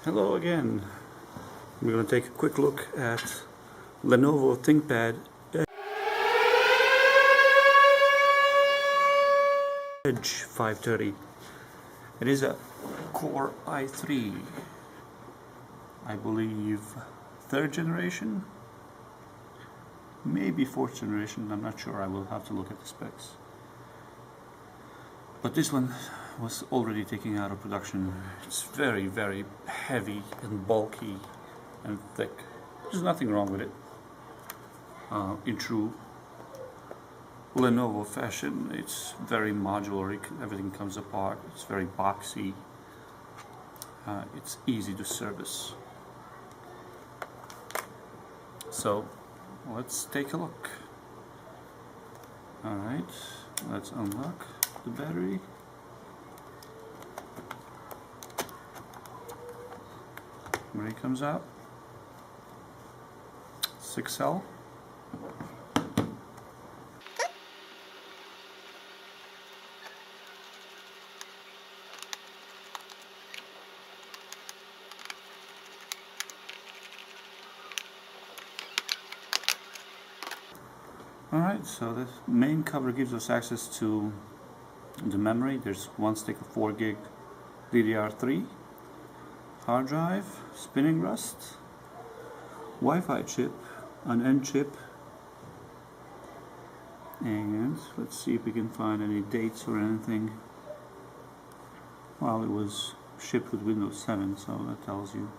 Hello again. We're going to take a quick look at Lenovo ThinkPad Edge530. It is a Core i3, I believe 3rd generation, maybe 4th generation, I'm not sure, I will have to look at the specs. But this one was already taken out of production. It's very, very heavy and bulky and thick. There's nothing wrong with it. In true Lenovo fashion, it's very modular, everything comes apart, it's very boxy, it's easy to service. So let's take a look. Alright, let's unlock the battery. Where it comes out, 6L. Alright, so the main cover gives us access to the memory. There's one stick of 4 gig DDR3, hard drive, spinning rust, Wi-Fi chip, an N chip, and let's see if we can find any dates or anything. Well, it was shipped with Windows 7, so that tells you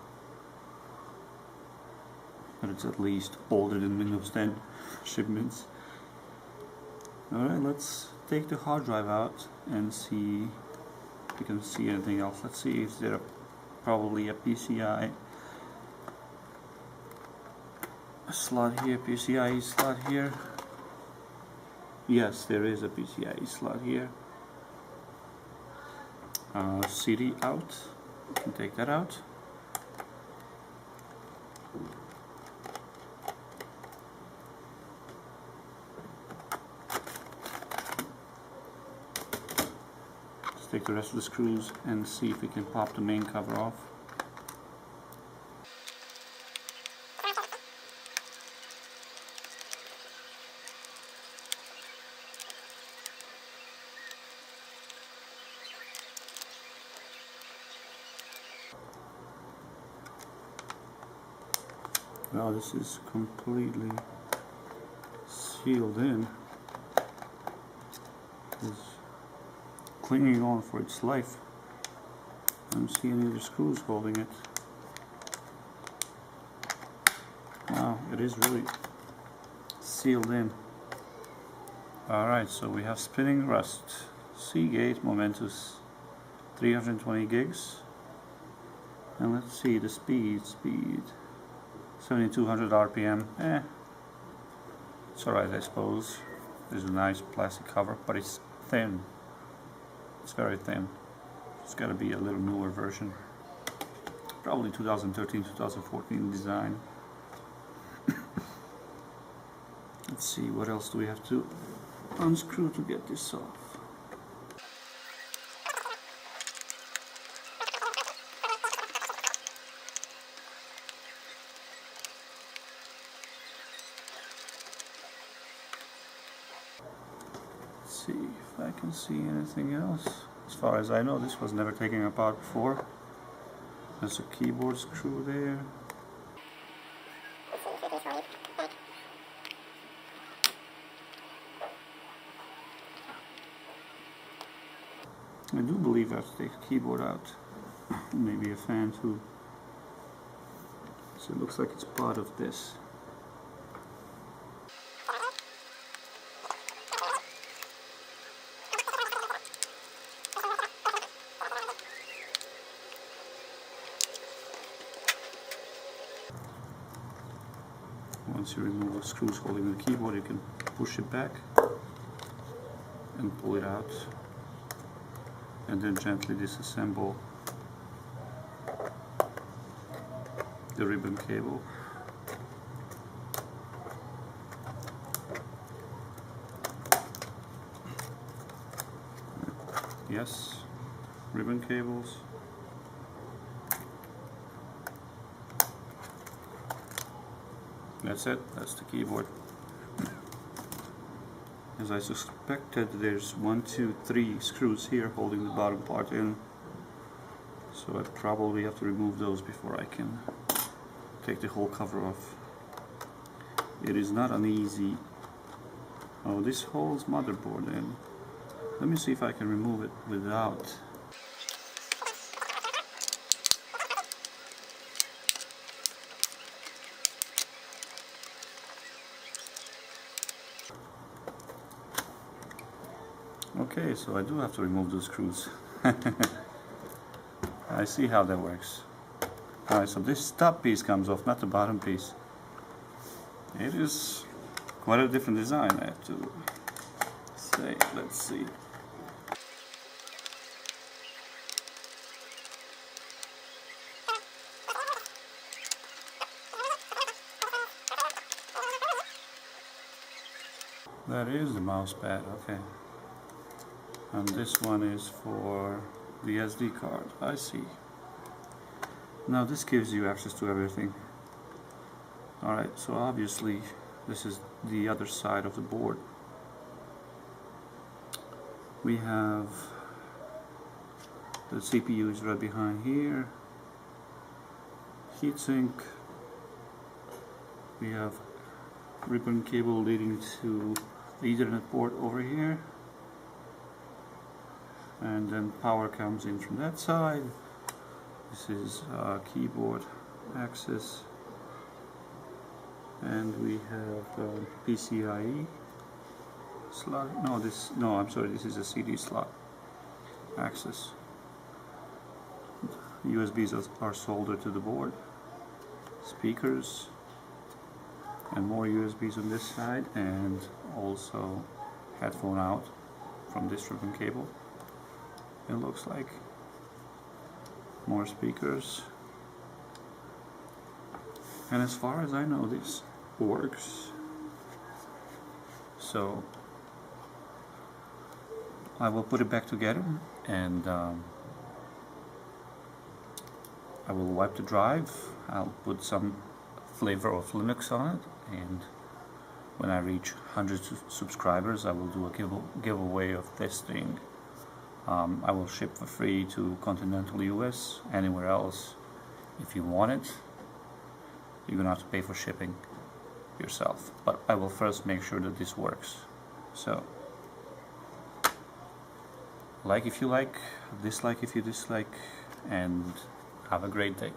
that it's at least older than Windows 10 shipments. Alright, let's take the hard drive out and see if we can see anything else. Let's see if there probably a PCI slot here, PCIe slot here. Yes, there is a PCIe slot here. CD out, we can take that out. Let's take the rest of the screws and see if we can pop the main cover off. Now this is completely sealed in. It's clinging on for its life. I don't see any other screws holding it. Wow, it is really sealed in. Alright, so we have spinning rust, Seagate Momentus, 320 gigs. And let's see the speed. 7200 RPM. It's alright, I suppose. There's a nice plastic cover, but it's thin. It's very thin. It's got to be a little newer version. Probably 2013, 2014 design. Let's see, what else do we have to unscrew to get this off? See if I can see anything else. As far as I know, this was never taken apart before. There's a keyboard screw there. I do believe I have to take the keyboard out. Maybe a fan too. So it looks like it's part of this. Once you remove the screws holding the keyboard, you can push it back and pull it out, and then gently disassemble the ribbon cable. Yes, ribbon cables. That's it, that's the keyboard. As I suspected, there's 1, 2, 3 screws here holding the bottom part in, so I probably have to remove those before I can take the whole cover off. It is not an easy... Oh, this holds motherboard in. Let me see if I can remove it without... Okay, so I do have to remove those screws. I see how that works. Alright, so this top piece comes off, not the bottom piece. It is quite a different design, I have to say. Let's see. That is the mouse pad, okay. And this one is for the SD card, I see. Now this gives you access to everything. Alright, so obviously this is the other side of the board. We have the CPU is right behind here. Heatsink. We have ribbon cable leading to the Ethernet port over here. And then power comes in from that side. This is keyboard access, and we have PCIe slot. No, I'm sorry. This is a CD slot access. USBs are soldered to the board. Speakers, and more USBs on this side, and also headphone out from this ribbon cable. It looks like more speakers, and as far as I know, this works. So I will put it back together, and I will wipe the drive. I'll put some flavor of Linux on it, and when I reach 100 subscribers, I will do a giveaway of this thing. I will ship for free to continental US. Anywhere else, if you want it, you're gonna have to pay for shipping yourself. But I will first make sure that this works. So, like if you like, dislike if you dislike, and have a great day.